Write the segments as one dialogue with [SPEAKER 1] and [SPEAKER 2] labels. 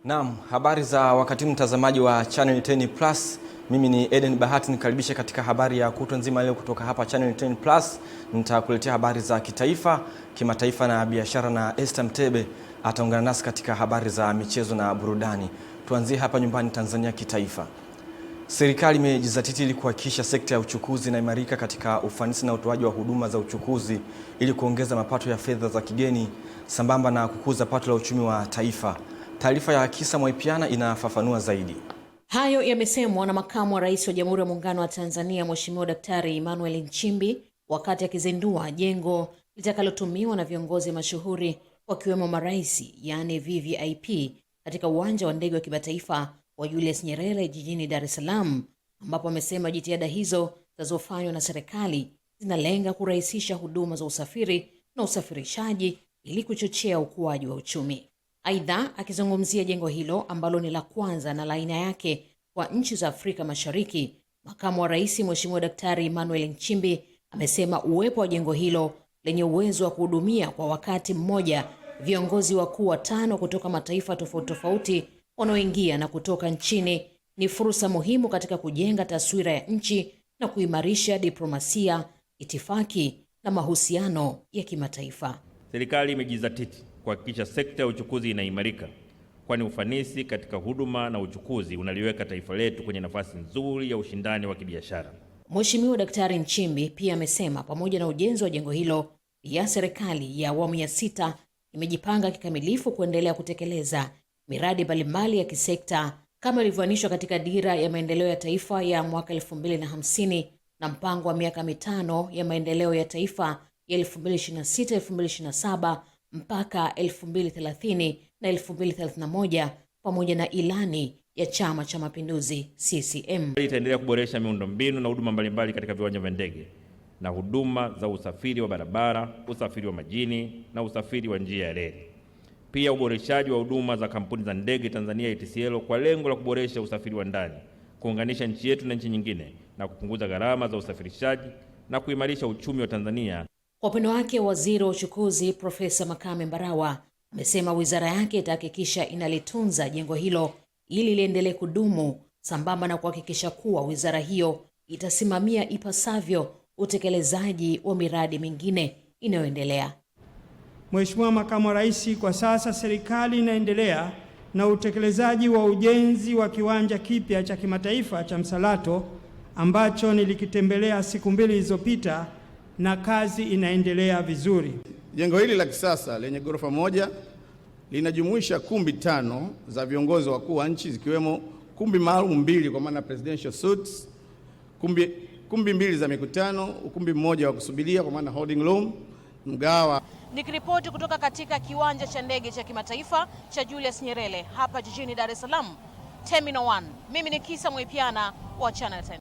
[SPEAKER 1] Naam, habari za wakati mtazamaji wa Channel 10 Plus. Mimi ni Eden Bahati, nikaribisha katika habari ya kutwa nzima leo kutoka hapa Channel 10 Plus. Nitakuletea habari za kitaifa, kimataifa na biashara, na Esther Mtebe ataungana nasi katika habari za michezo na burudani. Tuanzie hapa nyumbani Tanzania kitaifa. Serikali imejizatiti ili kuhakikisha sekta ya uchukuzi inaimarika katika ufanisi na utoaji wa huduma za uchukuzi ili kuongeza mapato ya fedha za kigeni sambamba na kukuza pato la uchumi wa taifa. Taarifa ya Kisa Mwaipiana inafafanua zaidi.
[SPEAKER 2] Hayo yamesemwa na Makamu wa Rais wa Jamhuri ya Muungano wa Tanzania Mheshimiwa Daktari Emmanuel Nchimbi wakati akizindua jengo litakalotumiwa na viongozi mashuhuri wakiwemo marais, yani VVIP, katika uwanja wa ndege wa kimataifa wa Julius Nyerere jijini Dar es Salaam, ambapo amesema jitihada hizo zinazofanywa na serikali zinalenga kurahisisha huduma za usafiri na usafirishaji ili kuchochea ukuaji wa uchumi. Aidha, akizungumzia jengo hilo ambalo ni la kwanza na la aina yake kwa nchi za Afrika Mashariki, Makamu wa Rais Mheshimiwa Daktari Emmanuel Nchimbi amesema uwepo wa jengo hilo lenye uwezo wa kuhudumia kwa wakati mmoja viongozi wakuu 5 kutoka mataifa tofauti tofauti wanaoingia na kutoka nchini ni fursa muhimu katika kujenga taswira ya nchi na kuimarisha diplomasia, itifaki na mahusiano ya kimataifa.
[SPEAKER 3] Serikali imejizatiti kuhakikisha sekta ya uchukuzi inaimarika, kwani ufanisi katika huduma na uchukuzi unaliweka taifa letu kwenye nafasi nzuri ya ushindani wa kibiashara.
[SPEAKER 2] Mheshimiwa Daktari Nchimbi pia amesema pamoja na ujenzi wa jengo hilo, ya serikali ya awamu ya 6 imejipanga kikamilifu kuendelea kutekeleza miradi mbalimbali ya kisekta kama ilivyoainishwa katika dira ya maendeleo ya taifa ya mwaka 2050 na mpango wa miaka 5 ya maendeleo ya taifa ya 2026-2027 mpaka 2030 na 2031 pamoja na ilani ya Chama cha Mapinduzi CCM.
[SPEAKER 3] Itaendelea kuboresha miundombinu na huduma mbalimbali katika viwanja vya ndege na huduma za usafiri wa barabara, usafiri wa majini na usafiri wa njia ya reli. Pia uboreshaji wa huduma za kampuni za ndege Tanzania ATCL kwa lengo la kuboresha usafiri wa ndani, kuunganisha nchi yetu na nchi nyingine na kupunguza gharama za usafirishaji na kuimarisha uchumi wa Tanzania.
[SPEAKER 2] Kwa upande wake, Waziri wa Uchukuzi Profesa Makame Mbarawa amesema wizara yake itahakikisha inalitunza jengo hilo ili liendelee kudumu, sambamba na kuhakikisha kuwa wizara hiyo itasimamia ipasavyo utekelezaji wa miradi mingine inayoendelea.
[SPEAKER 4] Mheshimiwa Makamu wa Rais, kwa sasa serikali inaendelea na utekelezaji wa ujenzi wa kiwanja kipya cha kimataifa cha Msalato ambacho nilikitembelea siku 2 zilizopita na kazi inaendelea vizuri.
[SPEAKER 5] Jengo hili la kisasa lenye ghorofa moja linajumuisha kumbi 5 za viongozi wakuu wa nchi, zikiwemo kumbi maalum 2 kwa maana presidential suites, kumbi 2 za mikutano, ukumbi mmoja wa kusubiria kwa maana holding room, mgawa.
[SPEAKER 2] Nikiripoti kutoka katika kiwanja cha ndege cha kimataifa cha Julius Nyerere hapa jijini Dar es Salaam, Terminal 1. Mimi ni Kisa Mwaipiana wa Channel 10.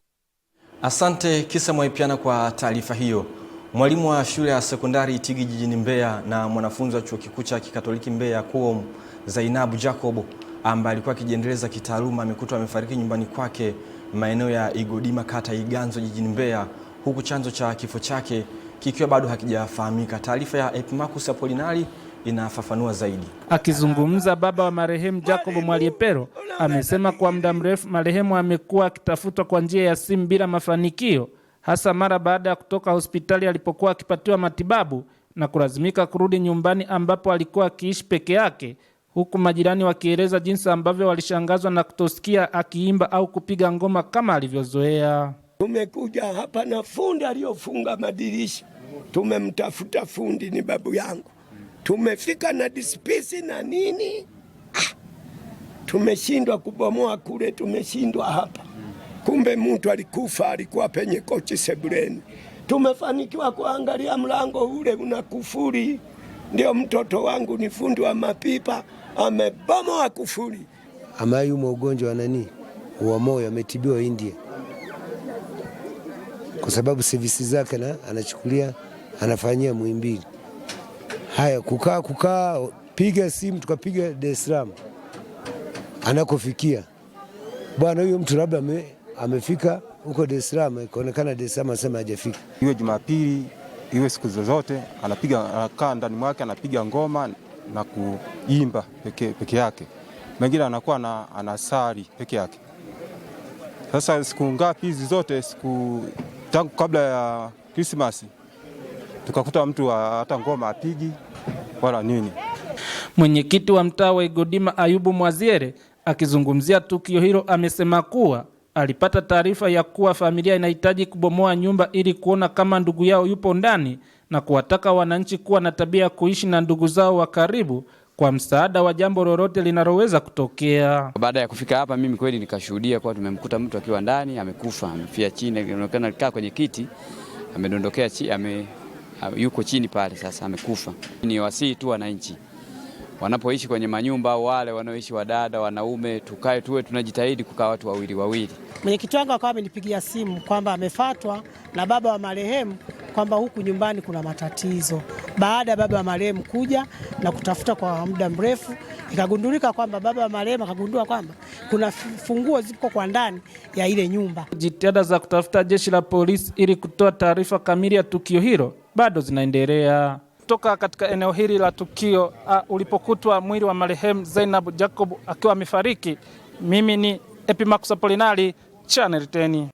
[SPEAKER 1] Asante Kisa Mwaipiana kwa taarifa hiyo. Mwalimu wa shule ya sekondari Itigi jijini Mbeya na mwanafunzi wa chuo kikuu cha Kikatoliki Mbeya KUOM, Zainabu Jacob, ambaye alikuwa akijiendeleza kitaaluma, amekutwa amefariki nyumbani kwake maeneo ya Igodima, kata Iganzo jijini Mbeya, huku chanzo cha kifo chake kikiwa bado hakijafahamika. Taarifa ya Epimacus Apolinari inafafanua zaidi.
[SPEAKER 6] Akizungumza, baba wa marehemu Jacob Mwaliepero amesema kwa muda mrefu marehemu amekuwa akitafutwa kwa njia ya simu bila mafanikio, hasa mara baada ya kutoka hospitali alipokuwa akipatiwa matibabu na kulazimika kurudi nyumbani ambapo alikuwa akiishi peke yake, huku majirani wakieleza jinsi ambavyo walishangazwa na kutosikia akiimba au kupiga ngoma kama alivyozoea.
[SPEAKER 7] Tumekuja hapa na fundi aliyofunga madirisha. Tumemtafuta fundi, ni babu yangu. Tumefika na dispisi na nini. Tumeshindwa kubomoa kule, tumeshindwa hapa. Kumbe mtu alikufa, alikuwa penye kochi sebuleni. Tumefanikiwa kuangalia mlango ule una kufuri. Ndio mtoto wangu ni fundi wa mapipa, amebomoa kufuri.
[SPEAKER 8] Amayumo ugonjwa wa nani? Wa moyo, ametibiwa India. Kwa sababu servisi zake na anachukulia anafanyia Muhimbili. Haya kukaa piga simu, tukapiga Dar es Salaam. Anakofikia bwana huyo mtu labda amefika huko Dar es Salaam, ikaonekana Dar es Salaam asema hajafika.
[SPEAKER 9] Iwe Jumapili iwe siku zozote anakaa ndani mwake, anapiga ngoma na kuimba peke yake. mengine anakuwa anasali peke yake. Sasa siku ngapi hizi zote, tangu kabla ya Krismasi tukakuta mtu hata ngoma apigi wala nini.
[SPEAKER 6] Mwenyekiti wa mtaa wa Igodima Ayubu Mwaziere akizungumzia tukio hilo amesema kuwa alipata taarifa ya kuwa familia inahitaji kubomoa nyumba ili kuona kama ndugu yao yupo ndani, na kuwataka wananchi kuwa na tabia ya kuishi na ndugu zao wa karibu kwa msaada wa jambo lolote linaloweza kutokea.
[SPEAKER 10] Baada ya kufika hapa, mimi kweli nikashuhudia kwa tumemkuta mtu akiwa ndani amekufa, amefia chini, inaonekana alikaa kwenye kiti, amedondokea chini, yuko chini pale, sasa amekufa. Ni wasii tu wananchi wanapoishi kwenye manyumba, wale wanaoishi wadada, wanaume, tuwe tunajitahidi kukaa watu wawili.
[SPEAKER 11] Mwenyekiti wangu akawa amenipigia simu kwamba amefatwa na baba wa marehemu kwamba huku nyumbani kuna matatizo. Baada ya baba wa marehemu kuja na kutafuta kwa muda mrefu, ikagundulika kwamba baba wa marehemu akagundua kwamba kuna funguo ziko kwa ndani ya ile nyumba.
[SPEAKER 6] Jitihada za kutafuta jeshi la polisi ili kutoa taarifa kamili ya tukio hilo bado zinaendelea. Kutoka katika eneo hili la tukio ulipokutwa mwili wa marehemu Zainab Jacob akiwa amefariki, mimi ni Epimakus Apolinari, Channel 10.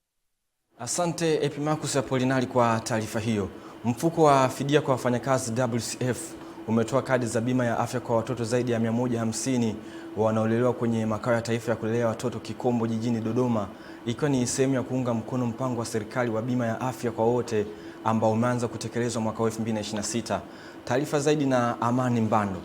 [SPEAKER 1] Asante Epimakus Apolinari kwa taarifa hiyo. Mfuko wa fidia kwa wafanyakazi WCF umetoa kadi za bima ya afya kwa watoto zaidi ya 150 wanaolelewa kwenye makao ya taifa ya kulelea watoto Kikombo jijini Dodoma, ikiwa ni sehemu ya kuunga mkono mpango wa serikali wa bima ya afya kwa wote ambao umeanza kutekelezwa mwaka 2026. Taarifa zaidi na Amani Mbando.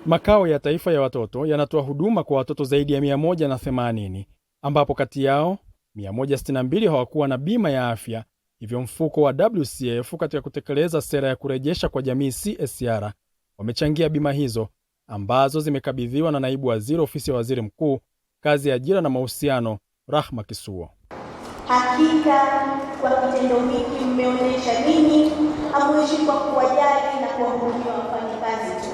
[SPEAKER 12] Makao ya taifa ya watoto yanatoa huduma kwa watoto zaidi ya 180, ambapo kati yao 162 hawakuwa na bima ya afya. Hivyo mfuko wa WCF katika kutekeleza sera ya kurejesha kwa jamii CSR wamechangia bima hizo ambazo zimekabidhiwa na naibu waziri ofisi ya waziri mkuu, kazi ya ajira na mahusiano, Rahma Kisuo.
[SPEAKER 13] Hakika kwa kitendo hiki mmeonyesha ninyi hamuishi kwa kuwajali na kuwahudumia wafanyakazi tu,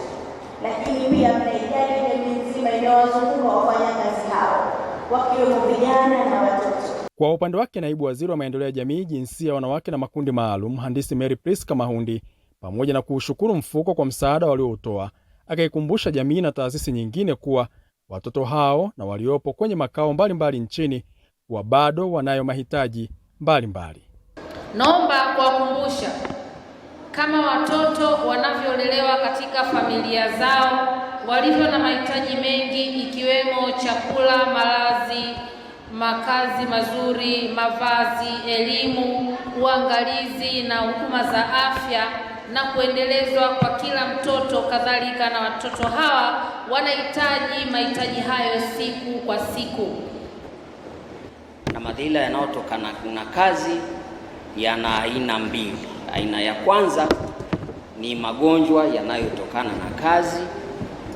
[SPEAKER 13] lakini pia mnaijali jamii nzima inayowazunguka wafanyakazi hao, wakiwemo vijana na watoto.
[SPEAKER 12] Kwa upande wake, naibu waziri wa maendeleo ya jamii, jinsia, wanawake na makundi maalum, Mhandisi Mary Priska Mahundi, pamoja na kuushukuru mfuko kwa msaada walioutoa, akaikumbusha jamii na taasisi nyingine kuwa watoto hao na waliopo kwenye makao mbalimbali nchini wa bado wanayo mahitaji mbalimbali.
[SPEAKER 14] Naomba kuwakumbusha kama watoto wanavyolelewa katika familia zao walivyo na mahitaji mengi, ikiwemo chakula, malazi, makazi mazuri, mavazi, elimu, uangalizi na huduma za afya na kuendelezwa kwa kila mtoto. Kadhalika na watoto hawa wanahitaji mahitaji hayo siku kwa siku.
[SPEAKER 15] Na madhila yanayotokana na kazi yana aina mbili. Aina ya kwanza ni magonjwa yanayotokana na kazi,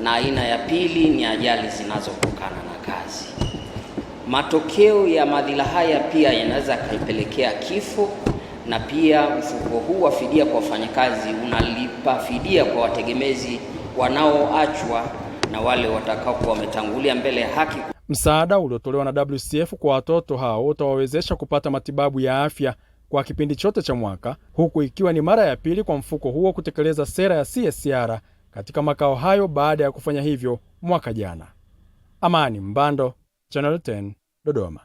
[SPEAKER 15] na aina ya pili ni ajali zinazotokana na kazi. Matokeo ya madhila haya pia yanaweza kaipelekea kifo, na pia mfuko huu wa fidia kwa wafanyakazi unalipa fidia kwa wategemezi wanaoachwa na wale watakaokuwa wametangulia mbele ya haki.
[SPEAKER 12] Msaada uliotolewa na WCF kwa watoto hao utawawezesha kupata matibabu ya afya kwa kipindi chote cha mwaka, huku ikiwa ni mara ya pili kwa mfuko huo kutekeleza sera ya CSR katika makao hayo baada ya kufanya hivyo mwaka jana. Amani Mbando, Channel 10, Dodoma.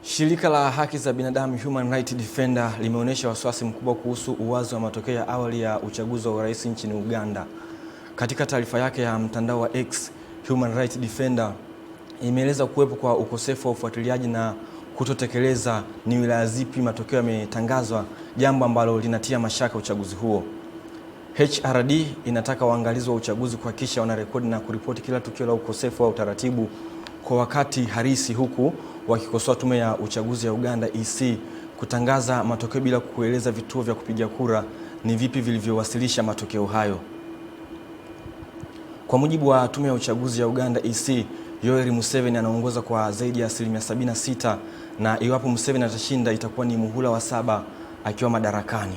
[SPEAKER 1] Shirika la haki za binadamu Human Rights Defender limeonyesha wasiwasi mkubwa kuhusu uwazi wa matokeo ya awali ya uchaguzi wa urais nchini Uganda. Katika taarifa yake ya mtandao wa X, Human Rights Defender imeeleza kuwepo kwa ukosefu wa ufuatiliaji na kutotekeleza ni wilaya zipi matokeo yametangazwa, jambo ambalo linatia mashaka uchaguzi huo. HRD inataka waangalizi wa uchaguzi kuhakikisha wanarekodi na kuripoti kila tukio la ukosefu wa utaratibu kwa wakati halisi, huku wakikosoa tume ya uchaguzi ya Uganda EC kutangaza matokeo bila kueleza vituo vya kupiga kura ni vipi vilivyowasilisha matokeo hayo. Kwa mujibu wa tume ya uchaguzi ya Uganda EC, Yoweri Museveni anaongoza kwa zaidi ya 76%, na iwapo Museveni atashinda itakuwa ni muhula wa 7 akiwa madarakani.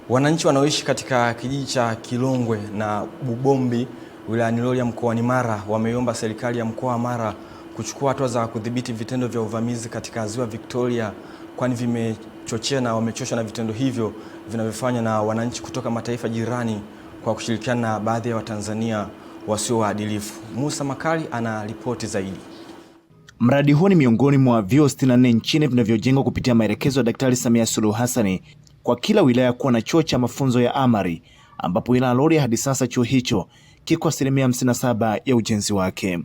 [SPEAKER 1] Wananchi wanaoishi katika kijiji cha Kilongwe na Bubombi wilayani Rorya mkoani Mara wameomba serikali ya mkoa wa Mara kuchukua hatua za kudhibiti vitendo vya uvamizi katika ziwa Victoria, kwani kuchochea na wamechoshwa na vitendo hivyo vinavyofanywa na wananchi kutoka mataifa jirani kwa kushirikiana na baadhi ya Watanzania wasio waadilifu. Musa Makali ana ripoti zaidi.
[SPEAKER 16] Mradi huu ni miongoni mwa vyuo 64 nchini vinavyojengwa kupitia maelekezo ya Daktari Samia Suluhu Hassan kwa kila wilaya kuwa na chuo cha mafunzo ya amali, ambapo wilaya Rorya hadi sasa chuo hicho kiko 57% ya ujenzi wake.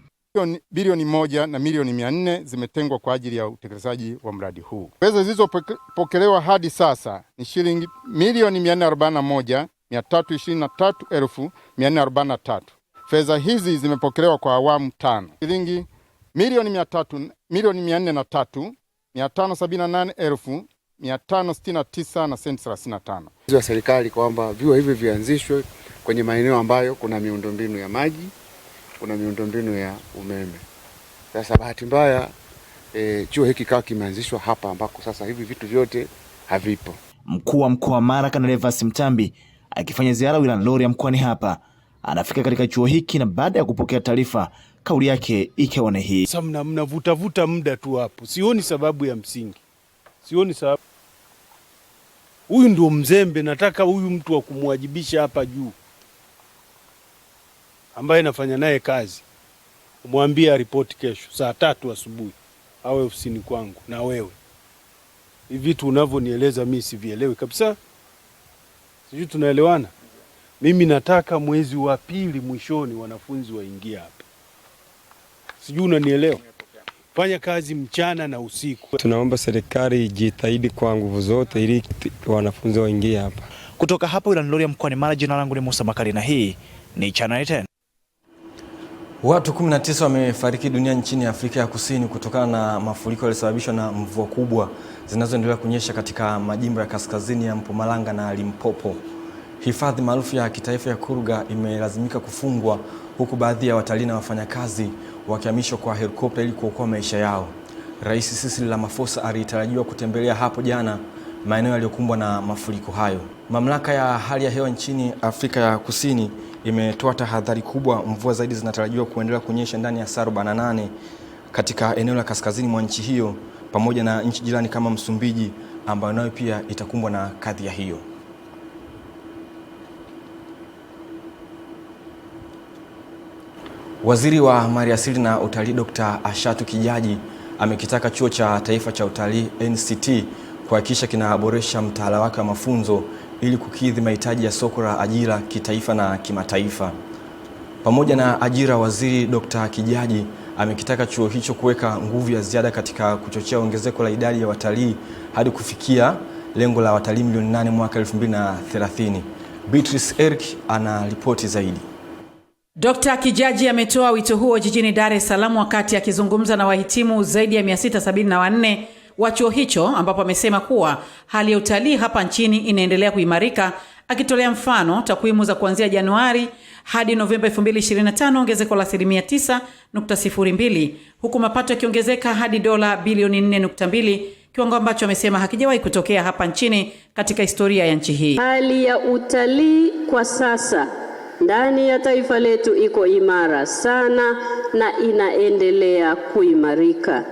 [SPEAKER 17] Bilioni 1 na milioni 400 zimetengwa kwa ajili ya utekelezaji wa mradi huu. Pesa zilizopokelewa hadi sasa ni shilingi milioni 441,323,443. Fedha hizi zimepokelewa kwa awamu 5. Shilingi milioni 403,578,569 na senti 35.
[SPEAKER 18] Wa serikali kwamba vyuo hivi vianzishwe kwenye maeneo ambayo kuna miundombinu ya maji, kuna miundombinu ya umeme. Sasa bahati mbaya chuo hiki kikawa kimeanzishwa hapa ambako sasa hivi vitu vyote havipo.
[SPEAKER 16] Mkuu wa mkoa wa Mara Kanali Evans Mtambi akifanya ziara wilayani Rorya mkoani hapa anafika katika chuo hiki, na baada ya kupokea taarifa kauli yake ikawa ni hii.
[SPEAKER 19] Sasa mnavuta muda tu hapo. Sioni sababu ya msingi. Sioni sababu. Huyu ndio mzembe, nataka huyu mtu wa kumwajibisha hapa juu ambaye nafanya naye kazi. Umwambie ripoti kesho saa 3 asubuhi awe ofisini kwangu na wewe. Hivi vitu unavyonieleza mimi sivielewi kabisa. Sijui tunaelewana? Mimi nataka mwezi wa pili mwishoni wanafunzi waingie hapa. Sijui unanielewa? Fanya kazi mchana na usiku.
[SPEAKER 20] Tunaomba serikali ijitahidi kwa nguvu zote ili wanafunzi waingie hapa.
[SPEAKER 16] Kutoka hapa wilayani Rorya mkoani Mara, jina langu ni Musa Makali na hii ni Channel 10.
[SPEAKER 1] Watu 19 wamefariki dunia nchini Afrika ya Kusini kutokana na mafuriko yaliyosababishwa na mvua kubwa zinazoendelea kunyesha katika majimbo ya kaskazini ya Mpumalanga na Limpopo. Hifadhi maarufu ya kitaifa ya Kruger imelazimika kufungwa, huku baadhi ya watalii na wafanyakazi wakihamishwa kwa helikopta ili kuokoa maisha yao. Rais Cyril Ramaphosa alitarajiwa kutembelea hapo jana maeneo yaliyokumbwa na mafuriko hayo. Mamlaka ya hali ya hewa nchini Afrika ya Kusini imetoa tahadhari kubwa. Mvua zaidi zinatarajiwa kuendelea kunyesha ndani ya saa 48 katika eneo la kaskazini mwa nchi hiyo, pamoja na nchi jirani kama Msumbiji ambayo nayo pia itakumbwa na kadhia hiyo. Waziri wa Maliasili na Utalii Dr. Ashatu Kijaji amekitaka Chuo cha Taifa cha Utalii NCT kuhakikisha kinaboresha mtaala wake wa mafunzo ili kukidhi mahitaji ya soko la ajira kitaifa na kimataifa. Pamoja na ajira, Waziri Dr. Kijaji amekitaka chuo hicho kuweka nguvu ya ziada katika kuchochea ongezeko la idadi ya watalii hadi kufikia lengo la watalii milioni 8 mwaka 2030. Beatrice Eric ana ripoti zaidi.
[SPEAKER 21] Dr. Kijaji ametoa wito huo jijini Dar es Salaam wakati akizungumza na wahitimu zaidi ya 674 wa chuo hicho, ambapo amesema kuwa hali ya utalii hapa nchini inaendelea kuimarika, akitolea mfano takwimu za kuanzia Januari hadi Novemba 2025 ongezeko la 9.02, huku mapato yakiongezeka hadi dola bilioni 4.2, kiwango ambacho amesema hakijawahi kutokea hapa nchini katika historia ya nchi hii.
[SPEAKER 22] Hali ya utalii kwa sasa ndani ya taifa letu iko imara sana na inaendelea kuimarika.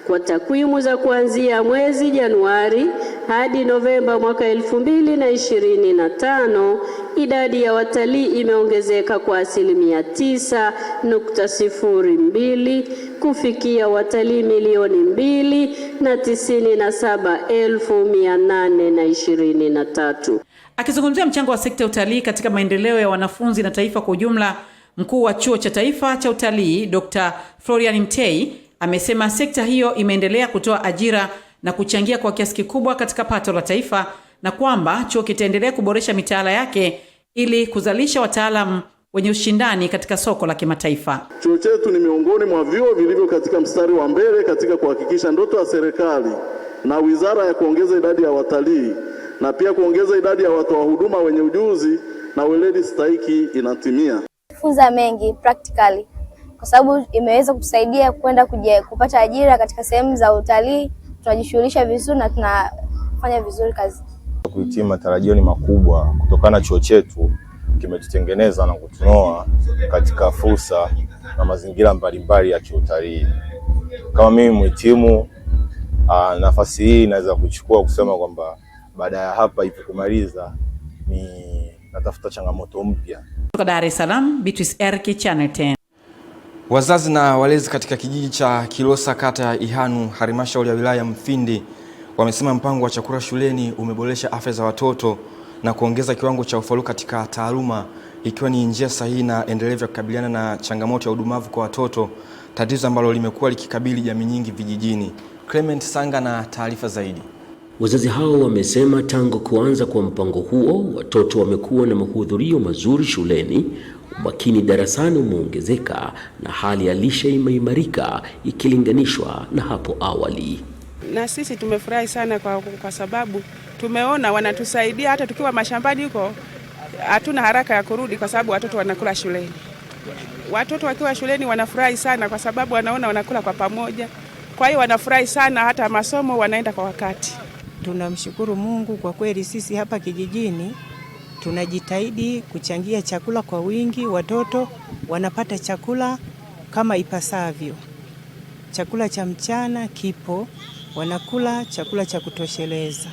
[SPEAKER 22] Kwa takwimu za kuanzia mwezi Januari hadi Novemba mwaka 2025, idadi ya watalii imeongezeka kwa 9.02 kufikia watalii milioni 297,823.
[SPEAKER 21] Akizungumzia mchango wa sekta ya utalii katika maendeleo ya wanafunzi na taifa kwa ujumla, mkuu wa Chuo cha Taifa cha Utalii Dr. Florian Mtei amesema sekta hiyo imeendelea kutoa ajira na kuchangia kwa kiasi kikubwa katika pato la taifa, na kwamba chuo kitaendelea kuboresha mitaala yake ili kuzalisha wataalamu wenye ushindani katika soko la kimataifa.
[SPEAKER 23] Chuo chetu ni miongoni mwa vyuo vilivyo katika mstari wa mbele katika kuhakikisha ndoto ya serikali na wizara ya kuongeza idadi ya watalii na pia kuongeza idadi ya watoa huduma wenye ujuzi na weledi stahiki inatimia.
[SPEAKER 24] Funza mengi practically kwa sababu imeweza kutusaidia kwenda kupata ajira katika sehemu za utalii. Tunajishughulisha vizuri na tunafanya vizuri kazi.
[SPEAKER 25] Kuhitimu matarajio ni makubwa kutokana na chuo chetu kimetutengeneza na kutunoa katika fursa na mazingira mbalimbali ya kiutalii. Kama mimi mhitimu nafasi hii naweza kuchukua kusema kwamba baada ya hapa hivi kumaliza ni natafuta changamoto mpya.
[SPEAKER 21] Kutoka Dar es Salaam, Beatrice Erki, Channel 10.
[SPEAKER 1] Wazazi na walezi katika kijiji cha Kilosa, kata ya Ihanu, halmashauri ya wilaya Mfindi, wamesema mpango wa chakula shuleni umeboresha afya za watoto na kuongeza kiwango cha ufaulu katika taaluma, ikiwa ni njia sahihi na endelevu ya kukabiliana na changamoto ya udumavu kwa watoto, tatizo ambalo limekuwa likikabili jamii nyingi vijijini. Clement Sanga na taarifa zaidi.
[SPEAKER 2] Wazazi hao wamesema tangu kuanza kwa mpango huo, watoto wamekuwa na mahudhurio mazuri shuleni, umakini darasani umeongezeka na hali ya lishe imeimarika ikilinganishwa na hapo awali.
[SPEAKER 3] Na sisi tumefurahi sana kwa sababu tumeona wanatusaidia hata tukiwa mashambani huko, hatuna haraka ya kurudi kwa sababu watoto wanakula shuleni. Watoto wakiwa shuleni wanafurahi sana kwa sababu wanaona wanakula kwa pamoja. Kwa hiyo wanafurahi sana, hata masomo wanaenda kwa wakati.
[SPEAKER 4] Tunamshukuru Mungu kwa kweli, sisi hapa kijijini tunajitahidi kuchangia chakula kwa wingi, watoto wanapata chakula kama ipasavyo. Chakula cha mchana kipo, wanakula chakula cha kutosheleza.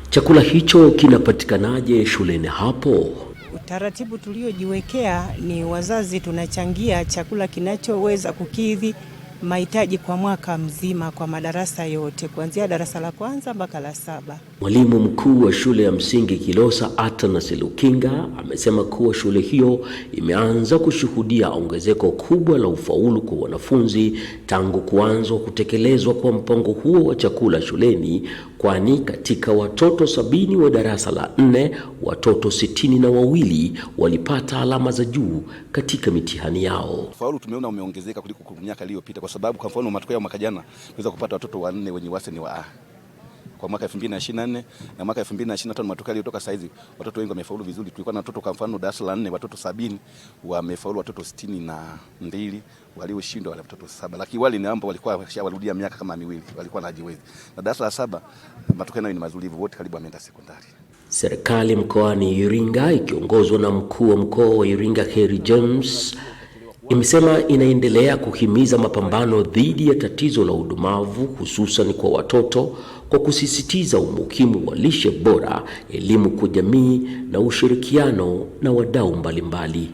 [SPEAKER 2] Chakula hicho kinapatikanaje shuleni hapo?
[SPEAKER 4] Utaratibu tuliojiwekea ni wazazi tunachangia chakula kinachoweza kukidhi mahitaji kwa mwaka mzima kwa madarasa yote kuanzia darasa la kwanza mpaka la 7.
[SPEAKER 2] Mwalimu mkuu wa shule ya msingi Kilosa, Atanas Lukinga, amesema kuwa shule hiyo imeanza kushuhudia ongezeko kubwa la ufaulu kwa wanafunzi tangu kuanza kutekelezwa kwa mpango huo wa chakula shuleni, kwani katika watoto 70 wa darasa la 4, watoto 62 walipata alama za juu katika mitihani yao.
[SPEAKER 5] Ufaulu tumeona umeongezeka kuliko miaka iliyopita, kwa sababu kwa mfano matokeo ya mwaka jana tunaweza kupata watoto 4 wenye wastani wa A. Kwa mwaka 2024 na mwaka 2025 matokeo yaliyotoka sasa hizi watoto wengi wamefaulu vizuri. Tulikuwa na watoto kwa mfano darasa la 4 watoto 70 wamefaulu, watoto 62 walioshindwa wale watoto 7. Lakini wale ni ambao walikuwa washawarudia miaka kama miwili, walikuwa hawajiwezi. Na darasa la 7 matokeo nayo ni mazuri, wote karibu wameenda sekondari.
[SPEAKER 2] Serikali mkoani Iringa ikiongozwa na mkuu wa mkoa wa Iringa Kheri James imesema inaendelea kuhimiza mapambano dhidi ya tatizo la udumavu hususan kwa watoto kwa kusisitiza umuhimu wa lishe bora, elimu kwa jamii na ushirikiano na wadau mbalimbali.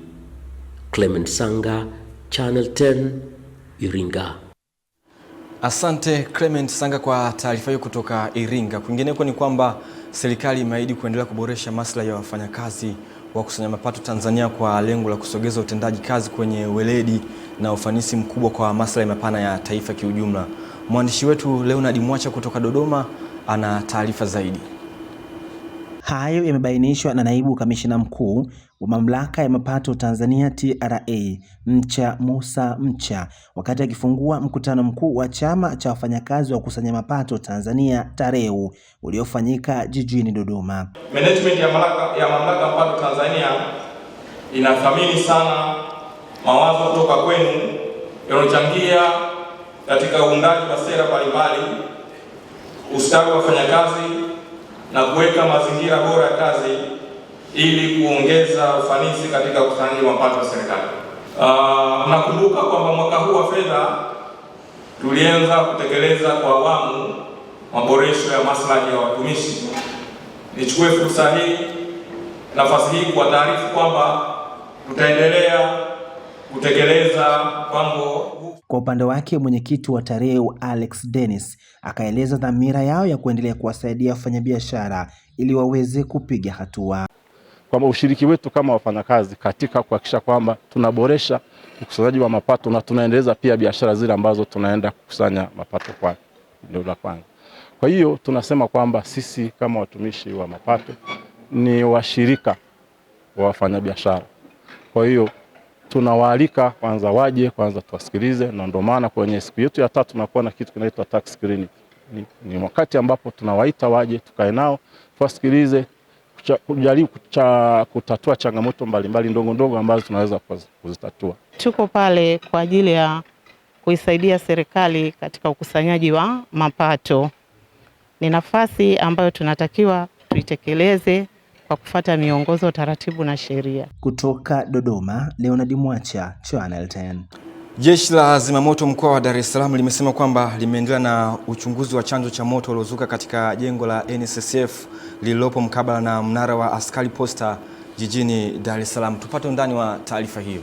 [SPEAKER 2] Clement Sanga, Channel 10, Iringa.
[SPEAKER 1] Asante Clement Sanga kwa taarifa hiyo kutoka Iringa. Kwingineko ni kwamba serikali imeahidi kuendelea kuboresha maslahi ya wafanyakazi wa kusanya mapato Tanzania kwa lengo la kusogeza utendaji kazi kwenye weledi na ufanisi mkubwa kwa maslahi mapana ya taifa kiujumla. Mwandishi wetu Leonard Mwacha kutoka Dodoma ana taarifa zaidi.
[SPEAKER 7] Hayo yamebainishwa na naibu kamishina mkuu wa mamlaka ya mapato Tanzania TRA Mcha Musa Mcha wakati akifungua mkutano mkuu wa chama cha wafanyakazi wa kusanya mapato Tanzania TAREU uliofanyika jijini Dodoma.
[SPEAKER 26] Management ya mamlaka ya mapato Tanzania inathamini sana mawazo kutoka kwenu yanayochangia katika uundaji wa sera mbalimbali, ustawi wa wafanyakazi na kuweka mazingira bora ya kazi ili kuongeza ufanisi katika ukusanyaji wa mapato ya serikali. Nakumbuka kwamba mwaka huu wa fedha tulianza kutekeleza kwa awamu maboresho ya maslahi ya watumishi. Nichukue fursa hii, nafasi hii kwa taarifa kwamba tutaendelea kutekeleza mpango.
[SPEAKER 7] Kwa upande wake mwenyekiti wa TAREU Alex Dennis akaeleza dhamira yao ya kuendelea kuwasaidia wafanyabiashara ili waweze kupiga hatua.
[SPEAKER 27] Kwamba ushiriki wetu kama wafanyakazi katika kuhakikisha kwamba tunaboresha ukusanyaji wa mapato na tunaendeleza pia biashara zile ambazo tunaenda kukusanya mapato kwa ndio la kwanza. Kwa hiyo tunasema kwamba sisi kama watumishi wa mapato ni washirika wa wafanyabiashara. Kwa hiyo tunawaalika kwanza waje kwanza tuwasikilize, na ndio maana kwenye siku yetu ya 3 tunakuwa na kitu kinaitwa tax screening. Ni wakati ambapo tunawaita waje tukae nao tuwasikilize, kujaribu kutatua changamoto mbalimbali ndogo ndogo ambazo tunaweza kuzitatua.
[SPEAKER 4] Tuko pale kwa ajili ya kuisaidia serikali katika ukusanyaji wa mapato. Ni nafasi ambayo tunatakiwa tuitekeleze kwa kufuata miongozo, taratibu na sheria.
[SPEAKER 7] Kutoka Dodoma, Leonard Mwacha, Channel 10.
[SPEAKER 1] Jeshi la Zimamoto mkoa wa Dar es Salaam limesema kwamba limeendelea na uchunguzi wa chanzo cha moto uliozuka katika jengo la NSSF lililopo mkabala na mnara wa askari posta jijini Dar es Salaam. Tupate undani wa taarifa hiyo.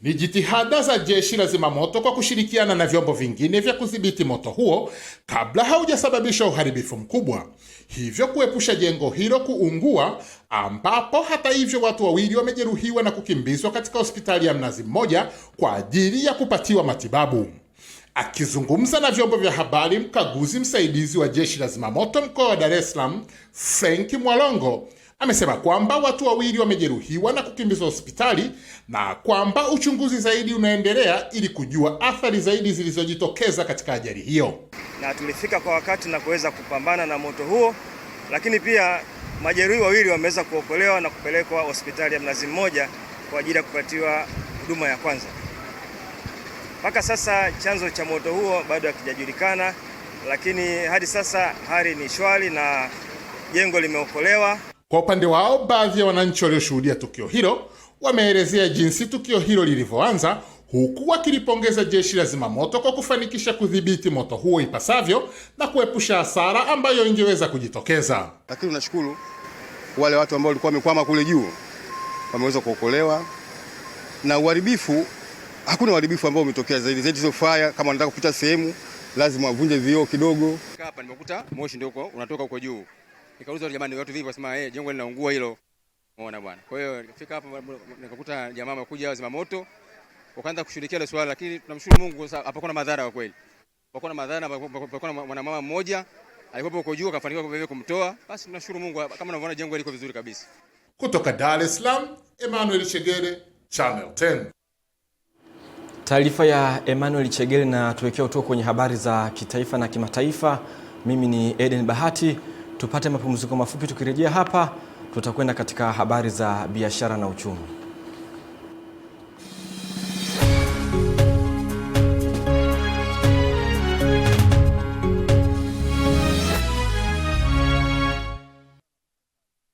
[SPEAKER 6] Ni jitihada za jeshi la zimamoto kwa kushirikiana na vyombo vingine vya kudhibiti moto huo kabla haujasababisha uharibifu mkubwa, hivyo kuepusha jengo hilo kuungua, ambapo hata hivyo watu wawili wamejeruhiwa na kukimbizwa katika hospitali ya Mnazi Mmoja kwa ajili ya kupatiwa matibabu. Akizungumza na vyombo vya habari, mkaguzi msaidizi wa jeshi la zimamoto mkoa wa Dar es Salaam, Frank Mwalongo, amesema kwamba watu wawili wamejeruhiwa na kukimbizwa hospitali na kwamba uchunguzi zaidi unaendelea ili kujua athari zaidi zilizojitokeza katika ajali hiyo.
[SPEAKER 8] Na tulifika kwa wakati na kuweza kupambana na moto huo, lakini pia majeruhi wawili wameweza kuokolewa na kupelekwa hospitali ya Mnazi Mmoja kwa ajili ya kupatiwa huduma ya kwanza. Mpaka sasa chanzo cha moto huo bado hakijajulikana, lakini hadi sasa hali ni shwari na jengo limeokolewa.
[SPEAKER 6] Kwa upande wao, baadhi ya wananchi walioshuhudia tukio hilo wameelezea jinsi tukio hilo lilivyoanza, huku wakilipongeza jeshi la zimamoto kwa kufanikisha kudhibiti moto huo ipasavyo na kuepusha hasara ambayo ingeweza kujitokeza.
[SPEAKER 9] Lakini tunashukuru wale watu ambao walikuwa wamekwama kule juu wameweza kuokolewa, na uharibifu, hakuna uharibifu ambao umetokea zaidi hizo fire. Kama wanataka kupita sehemu lazima wavunje vioo kidogo.
[SPEAKER 10] Hapa nimekuta moshi ndio unatoka huko juu. Nikauliza jamani, watu vipi? Wasema jengo linaungua hilo. Umeona bwana. Kwa hiyo nilifika hapa nikakuta jamaa wamekuja wa zimamoto wakaanza kushirikia ile swala, lakini tunamshukuru Mungu hapakuwa na madhara kwa kweli. Hapakuwa na madhara, hapakuwa na mwanamama mmoja alikuwa huko juu akafanikiwa kwa kumtoa. Basi tunashukuru Mungu, kama unavyoona jengo liko vizuri kabisa.
[SPEAKER 6] Kutoka Dar es Salaam, Emmanuel Chegere, Channel 10.
[SPEAKER 1] Taarifa ya Emmanuel Chegere, na tuwekea utoka kwenye habari za kitaifa na kimataifa. Mimi ni Eden Bahati. Tupate mapumziko mafupi, tukirejea hapa tutakwenda katika habari za biashara na uchumi.